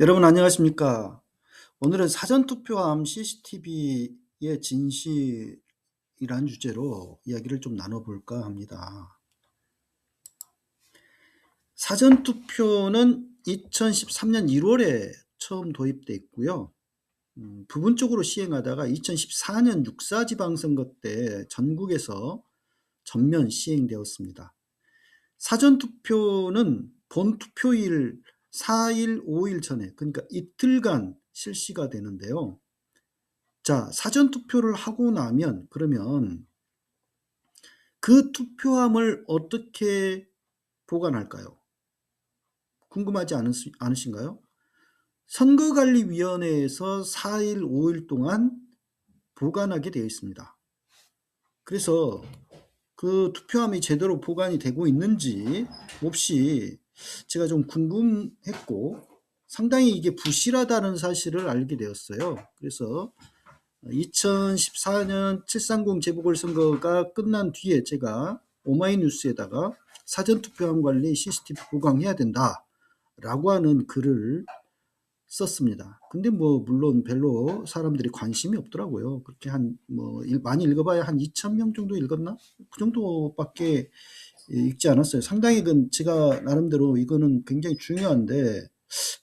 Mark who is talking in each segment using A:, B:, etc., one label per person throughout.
A: 여러분 안녕하십니까? 오늘은 사전투표함 CCTV의 진실이란 주제로 이야기를 좀 나눠볼까 합니다. 사전투표는 2013년 1월에 처음 도입돼 있고요. 부분적으로 시행하다가 2014년 6.4 지방선거 때 전국에서 전면 시행되었습니다. 사전투표는 본투표일 4일, 5일 전에, 그러니까 이틀간 실시가 되는데요. 자, 사전투표를 하고 나면 그러면 그 투표함을 어떻게 보관할까요? 궁금하지 않으신가요? 선거관리위원회에서 4일, 5일 동안 보관하게 되어 있습니다. 그래서 그 투표함이 제대로 보관이 되고 있는지 몹시 제가 좀 궁금했고 상당히 이게 부실하다는 사실을 알게 되었어요. 그래서 2014년 730 재보궐선거가 끝난 뒤에 제가 오마이뉴스에다가 사전투표함 관리 CCTV 보강해야 된다라고 하는 글을 썼습니다. 근데 뭐 물론 별로 사람들이 관심이 없더라고요. 그렇게 많이 읽어봐야 한 2,000명 정도 읽었나? 그 정도밖에 읽지 않았어요. 상당히 제가 나름대로 이거는 굉장히 중요한데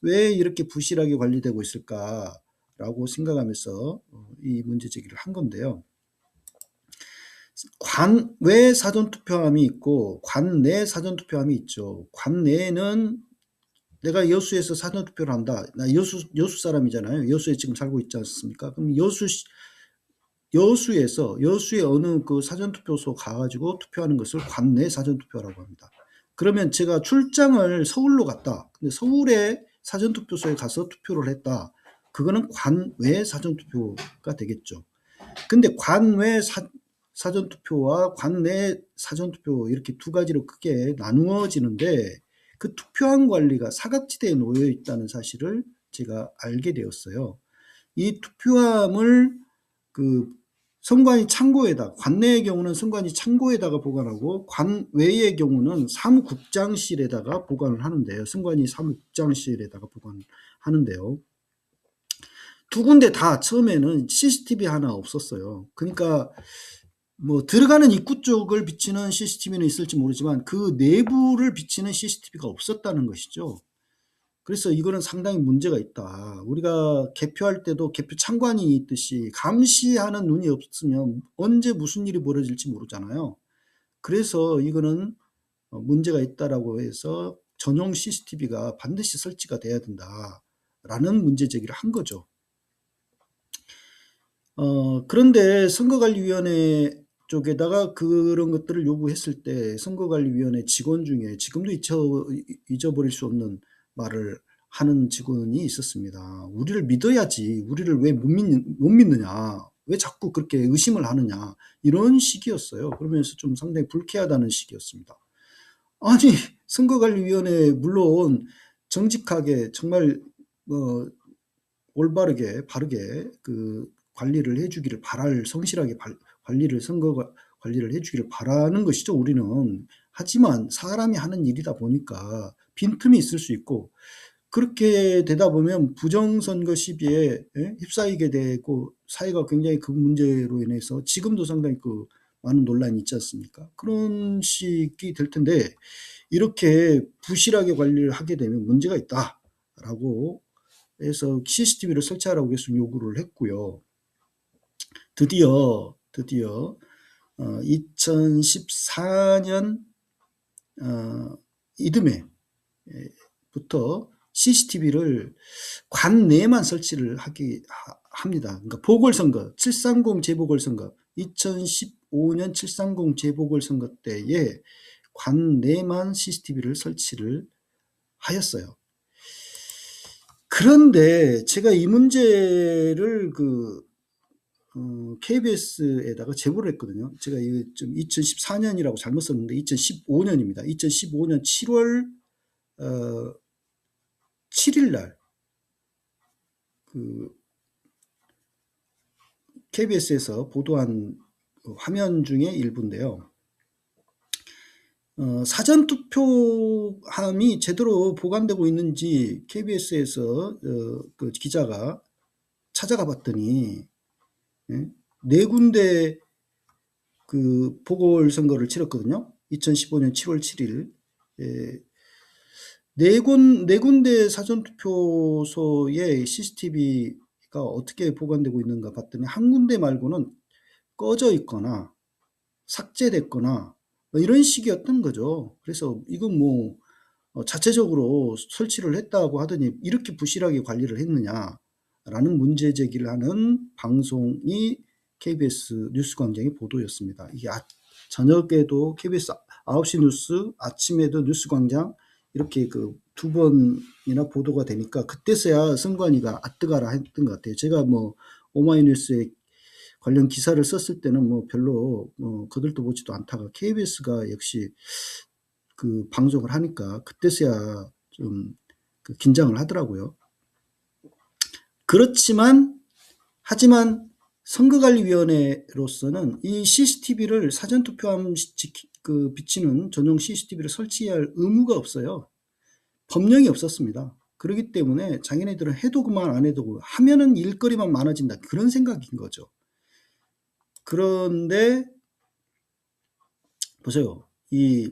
A: 왜 이렇게 부실하게 관리되고 있을까라고 생각하면서 이 문제 제기를 한 건데요. 관외 사전투표함이 있고 관내 사전투표함이 있죠. 관내는 내가 여수에서 사전투표를 한다. 나 여수 사람이잖아요. 여수에 지금 살고 있지 않습니까? 그럼 여수의 어느 그 사전투표소 가가지고 투표하는 것을 관내 사전투표라고 합니다. 그러면 제가 출장을 서울로 갔다. 근데 서울에 사전투표소에 가서 투표를 했다. 그거는 관외 사전투표가 되겠죠. 근데 관외 사전투표와 관내 사전투표 이렇게 두 가지로 크게 나누어지는데 그 투표함 관리가 사각지대에 놓여 있다는 사실을 제가 알게 되었어요. 이 투표함을 그 선관위 창고에다, 관내의 경우는 선관위 창고에다가 보관하고 관외의 경우는 사무국장실에다가 보관을 하는데요. 선관위 사무국장실에다가 보관하는데요. 두 군데 다 처음에는 CCTV 하나 없었어요. 그러니까 뭐 들어가는 입구 쪽을 비치는 CCTV는 있을지 모르지만 그 내부를 비치는 CCTV가 없었다는 것이죠. 그래서 이거는 상당히 문제가 있다. 우리가 개표할 때도 개표 참관인이 있듯이 감시하는 눈이 없으면 언제 무슨 일이 벌어질지 모르잖아요. 그래서 이거는 문제가 있다라고 해서 전용 CCTV가 반드시 설치가 돼야 된다라는 문제 제기를 한 거죠. 그런데 선거관리위원회 쪽에다가 그런 것들을 요구했을 때 선거관리위원회 직원 중에 지금도 잊어버릴 수 없는 말을 하는 직원이 있었습니다. 우리를 믿어야지. 우리를 왜 못 믿느냐. 왜 자꾸 그렇게 의심을 하느냐. 이런 식이었어요. 그러면서 좀 상당히 불쾌하다는 식이었습니다. 아니, 선거관리위원회 물론 정직하게 정말 어, 올바르게 바르게 그 관리를 해주기를 성실하게 선거 관리를 해주기를 바라는 것이죠. 우리는. 하지만 사람이 하는 일이다 보니까 빈틈이 있을 수 있고 그렇게 되다 보면 부정선거 시비에 휩싸이게 되고 사회가 굉장히 그 문제로 인해서 지금도 상당히 그 많은 논란이 있지 않습니까? 그런 식이 될 텐데 이렇게 부실하게 관리를 하게 되면 문제가 있다라고 해서 CCTV를 설치하라고 계속 요구를 했고요. 드디어 2014년 이듬해부터 CCTV를 관내만 설치를 합니다. 그러니까 보궐선거 730 재보궐선거 2015년 730 재보궐선거 때에 관내만 CCTV를 설치를 하였어요. 그런데 제가 이 문제를 KBS에다가 제보를 했거든요. 제가 이거 좀 2014년이라고 잘못 썼는데 2015년입니다. 2015년 7월 7일 날 KBS에서 보도한 화면 중에 일부인데요. 사전투표함이 제대로 보관되고 있는지 KBS에서 그 기자가 찾아가 봤더니, 예? 네 군데 그 보궐선거를 치렀거든요. 2015년 7월 7일. 예, 네 군데 사전투표소의 CCTV가 어떻게 보관되고 있는가 봤더니 한 군데 말고는 꺼져 있거나 삭제됐거나 뭐 이런 식이었던 거죠. 그래서 이건 뭐 자체적으로 설치를 했다고 하더니 이렇게 부실하게 관리를 했느냐라는 문제 제기를 하는 방송이 KBS 뉴스광장의 보도였습니다. 이게 저녁에도 KBS 9시 뉴스, 아침에도 뉴스광장 이렇게 그 두 번이나 보도가 되니까 그때서야 선관위가 아뜨가라 했던 것 같아요. 제가 뭐 오마이뉴스에 관련 기사를 썼을 때는 뭐 별로 거들떠 보지도 않다가 KBS가 역시 그 방송을 하니까 그때서야 좀 그 긴장을 하더라고요. 하지만 선거관리위원회로서는 이 CCTV를 사전투표함 그 비치는 전용 CCTV를 설치할 의무가 없어요. 법령이 없었습니다. 그렇기 때문에 자기네들은 해도 그만 안 해도 그만 하면은 일거리만 많아진다 그런 생각인 거죠. 그런데 보세요. 이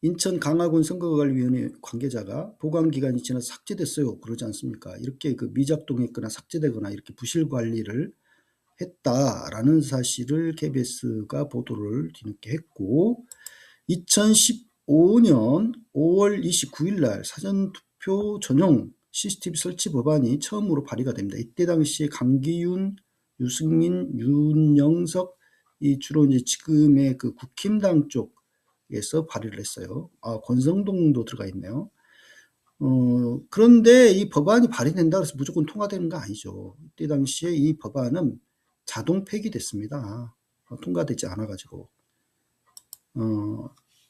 A: 인천 강화군 선거관리위원회 관계자가 보관 기간이 지나 삭제됐어요. 그러지 않습니까? 이렇게 그 미작동했거나 삭제되거나 이렇게 부실 관리를 했다라는 사실을 KBS가 보도를 뒤늦게 했고 2015년 5월 29일 날 사전투표 전용 CCTV 설치 법안이 처음으로 발의가 됩니다. 이때 당시에 강기윤, 유승민, 윤영석 이 주로 이제 지금의 그 국힘당 쪽에서 발의를 했어요. 권성동도 들어가 있네요. 그런데 이 법안이 발의된다 그래서 무조건 통과되는 거 아니죠. 이때 당시에 이 법안은 자동 폐기됐습니다. 통과되지 않아가지고.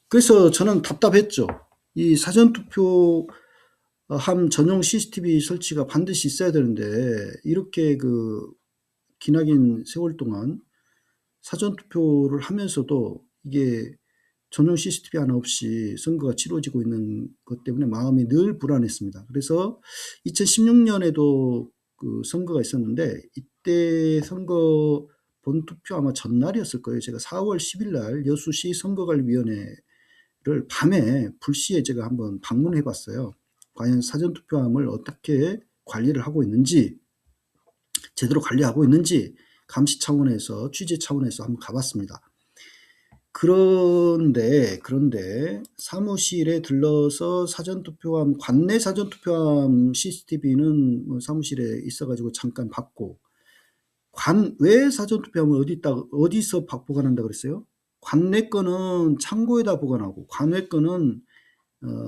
A: 그래서 저는 답답했죠. 이 사전투표함 전용 CCTV 설치가 반드시 있어야 되는데 이렇게 그 기나긴 세월 동안 사전투표를 하면서도 이게 전용 CCTV 하나 없이 선거가 치러지고 있는 것 때문에 마음이 늘 불안했습니다. 그래서 2016년에도 그 선거가 있었는데 이때 선거 본투표 아마 전날이었을 거예요. 제가 4월 10일 날 여수시 선거관리위원회를 밤에 불시에 제가 한번 방문해 봤어요. 과연 사전투표함을 어떻게 관리를 하고 있는지, 제대로 관리하고 있는지 감시 차원에서, 취재 차원에서 한번 가봤습니다. 그런데 사무실에 들러서 사전투표함, 관내 사전투표함 CCTV는 뭐 사무실에 있어가지고 잠깐 봤고, 관외 사전투표함은 어디서 보관한다 그랬어요? 관내 거는 창고에다 보관하고, 관외 거는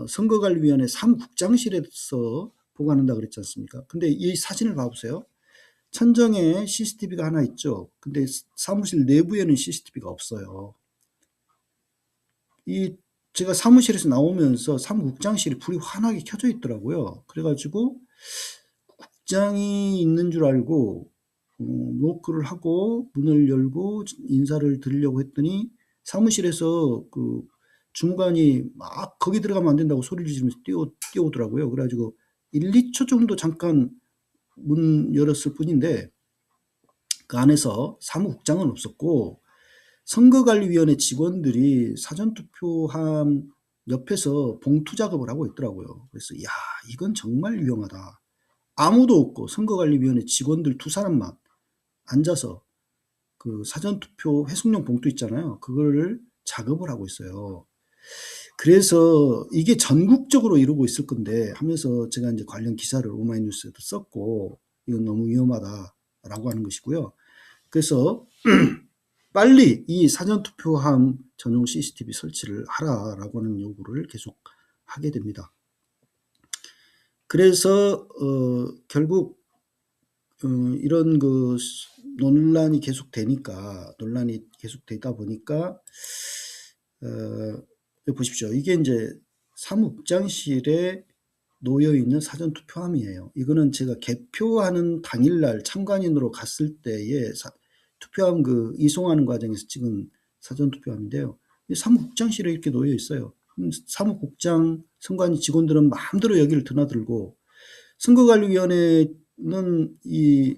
A: 선거관리위원회 사무국장실에서 보관한다 그랬지 않습니까? 근데 이 사진을 봐보세요. 천정에 CCTV가 하나 있죠. 근데 사무실 내부에는 CCTV가 없어요. 제가 사무실에서 나오면서 사무국장실이 불이 환하게 켜져 있더라고요. 그래가지고 국장이 있는 줄 알고 노크를 하고 문을 열고 인사를 드리려고 했더니 사무실에서 그 주무관이 막 거기 들어가면 안 된다고 소리를 지르면서 뛰어오더라고요. 그래가지고 1, 2초 정도 잠깐 문 열었을 뿐인데 그 안에서 사무국장은 없었고 선거관리위원회 직원들이 사전투표함 옆에서 봉투 작업을 하고 있더라고요. 그래서 야, 이건 정말 위험하다. 아무도 없고 선거관리위원회 직원들 두 사람만 앉아서 그 사전투표 회속용 봉투 있잖아요. 그거를 작업을 하고 있어요. 그래서 이게 전국적으로 이루고 있을 건데 하면서 제가 이제 관련 기사를 오마이뉴스에도 썼고 이건 너무 위험하다라고 하는 것이고요. 그래서 빨리 이 사전투표함 전용 CCTV 설치를 하라라고 하는 요구를 계속 하게 됩니다. 그래서 결국 이런 그 논란이 계속 되다 보니까 보십시오. 이게 이제 사무국장실에 놓여 있는 사전투표함이에요. 이거는 제가 개표하는 당일날 참관인으로 갔을 때에 투표함 그 이송하는 과정에서 찍은 사전투표함인데요. 사무국장실에 이렇게 놓여 있어요. 사무국장, 선관위 직원들은 마음대로 여기를 드나들고, 선거관리위원회는 이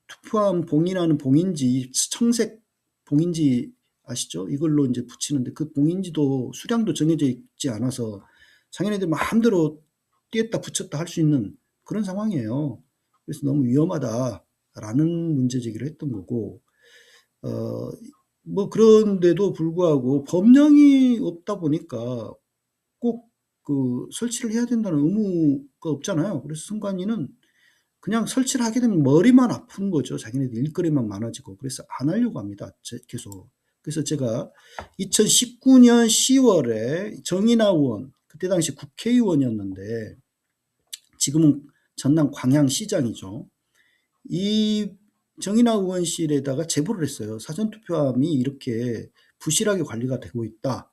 A: 투표함 봉인하는 봉인지, 청색 봉인지 아시죠? 이걸로 이제 붙이는데 그 봉인지도 수량도 정해져 있지 않아서 자기네들 마음대로 띄었다 붙였다 할 수 있는 그런 상황이에요. 그래서 너무 위험하다라는 문제 제기를 했던 거고, 뭐 그런데도 불구하고 법령이 없다 보니까 꼭 그 설치를 해야 된다는 의무가 없잖아요. 그래서 선관위는 그냥 설치를 하게 되면 머리만 아픈 거죠. 자기네들 일거리만 많아지고. 그래서 안 하려고 합니다. 계속. 그래서 제가 2019년 10월에 정인아 의원, 그때 당시 국회의원이었는데 지금은 전남 광양시장이죠. 이 정인아 의원실에다가 제보를 했어요. 사전투표함이 이렇게 부실하게 관리가 되고 있다.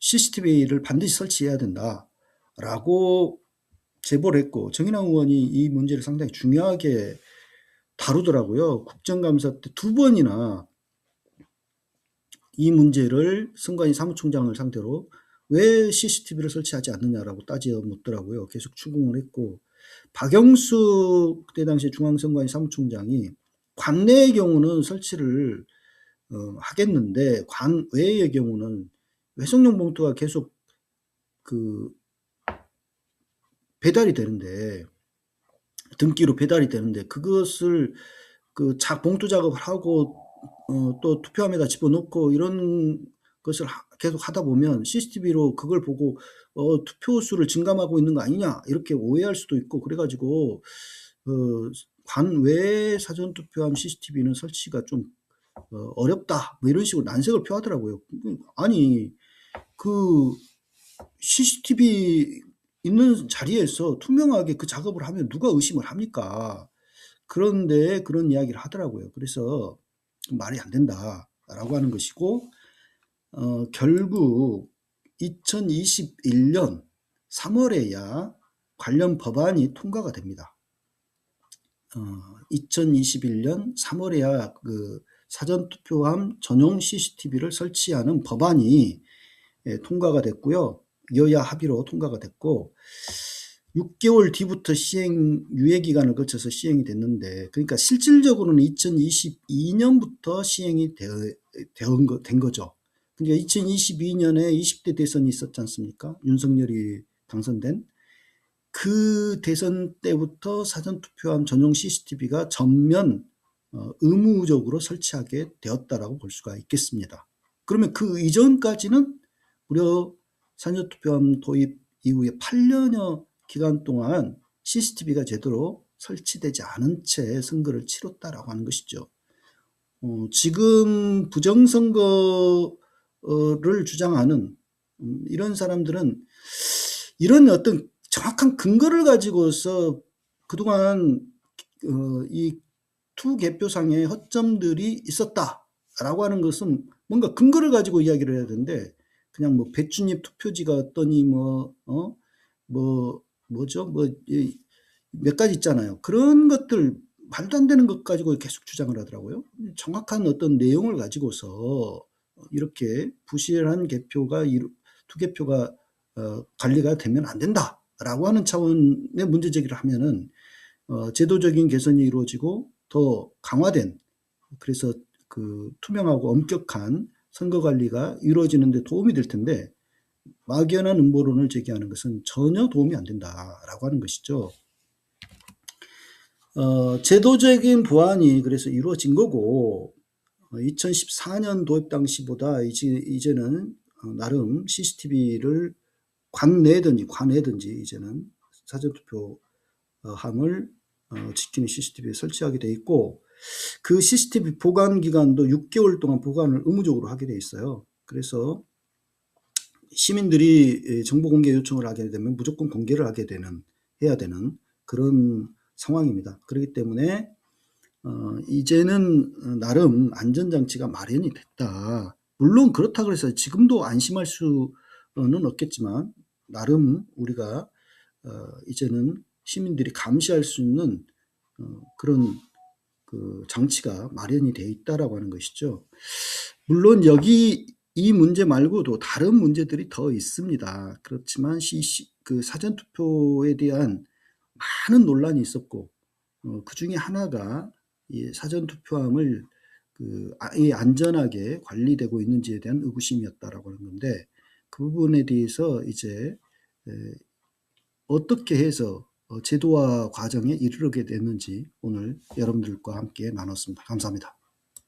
A: CCTV를 반드시 설치해야 된다. 라고 제보를 했고, 정인아 의원이 이 문제를 상당히 중요하게 다루더라고요. 국정감사 때 2번이나 이 문제를 선관위 사무총장을 상대로 왜 CCTV를 설치하지 않느냐라고 따져 묻더라고요. 계속 추궁을 했고, 박영수 그때 당시 중앙선관위 사무총장이 관내의 경우는 설치를 하겠는데 관외의 경우는 외성용 봉투가 계속 그 배달이 되는데, 등기로 배달이 되는데 그것을 그 봉투 작업을 하고 또 투표함에다 집어넣고 이런 것을 계속 하다 보면 CCTV로 그걸 보고 투표수를 증감하고 있는 거 아니냐 이렇게 오해할 수도 있고, 그래가지고 관외 사전투표함 CCTV는 설치가 좀 어렵다 뭐 이런 식으로 난색을 표하더라고요. 아니 그 CCTV 있는 자리에서 투명하게 그 작업을 하면 누가 의심을 합니까? 그런데 그런 이야기를 하더라고요. 그래서 말이 안 된다라고 하는 것이고, 결국 2021년 3월에야 관련 법안이 통과가 됩니다. 2021년 3월에야 그 사전투표함 전용 CCTV를 설치하는 법안이 통과가 됐고요. 여야 합의로 통과가 됐고 6개월 뒤부터 유예기간을 거쳐서 시행이 됐는데, 그러니까 실질적으로는 2022년부터 시행이 된 거죠. 그러니까 2022년에 20대 대선이 있었지 않습니까? 윤석열이 당선된 그 대선 때부터 사전투표함 전용 CCTV가 전면 의무적으로 설치하게 되었다라고 볼 수가 있겠습니다. 그러면 그 이전까지는 무려 사전투표함 도입 이후에 8년여 기간 동안 CCTV가 제대로 설치되지 않은 채 선거를 치렀다라고 하는 것이죠. 지금 부정선거를 주장하는 이런 사람들은 이런 어떤 정확한 근거를 가지고서 그동안 이 투개표상의 허점들이 있었다라고 하는 것은 뭔가 근거를 가지고 이야기를 해야 되는데, 그냥 뭐 배춧잎 투표지가 어떠니 뭐죠? 몇 가지 있잖아요. 그런 것들 말도 안 되는 것 가지고 계속 주장을 하더라고요. 정확한 어떤 내용을 가지고서 이렇게 부실한 투개표가 관리가 되면 안 된다라고 하는 차원의 문제 제기를 하면은 제도적인 개선이 이루어지고 더 강화된, 그래서 그 투명하고 엄격한 선거 관리가 이루어지는 데 도움이 될 텐데, 막연한 음모론을 제기하는 것은 전혀 도움이 안 된다라고 하는 것이죠. 제도적인 보완이 그래서 이루어진 거고, 2014년 도입 당시보다 이제는 나름 CCTV를 관내든지 이제는 사전투표함을 지키는 CCTV에 설치하게 돼 있고, 그 CCTV 보관 기간도 6개월 동안 보관을 의무적으로 하게 돼 있어요. 그래서 시민들이 정보 공개 요청을 하게 되면 무조건 공개를 해야 되는 그런 상황입니다. 그렇기 때문에 이제는 나름 안전장치가 마련이 됐다. 물론 그렇다고 해서 지금도 안심할 수는 없겠지만 나름 우리가 이제는 시민들이 감시할 수 있는 그런 그 장치가 마련이 되어 있다라고 하는 것이죠. 물론 여기 이 문제 말고도 다른 문제들이 더 있습니다. 그렇지만 그 사전투표에 대한 많은 논란이 있었고, 그 중에 하나가 이 사전투표함을 이 안전하게 관리되고 있는지에 대한 의구심이었다라고 하는 건데, 그 부분에 대해서 이제 어떻게 해서 제도화 과정에 이르게 됐는지 오늘 여러분들과 함께 나눴습니다. 감사합니다.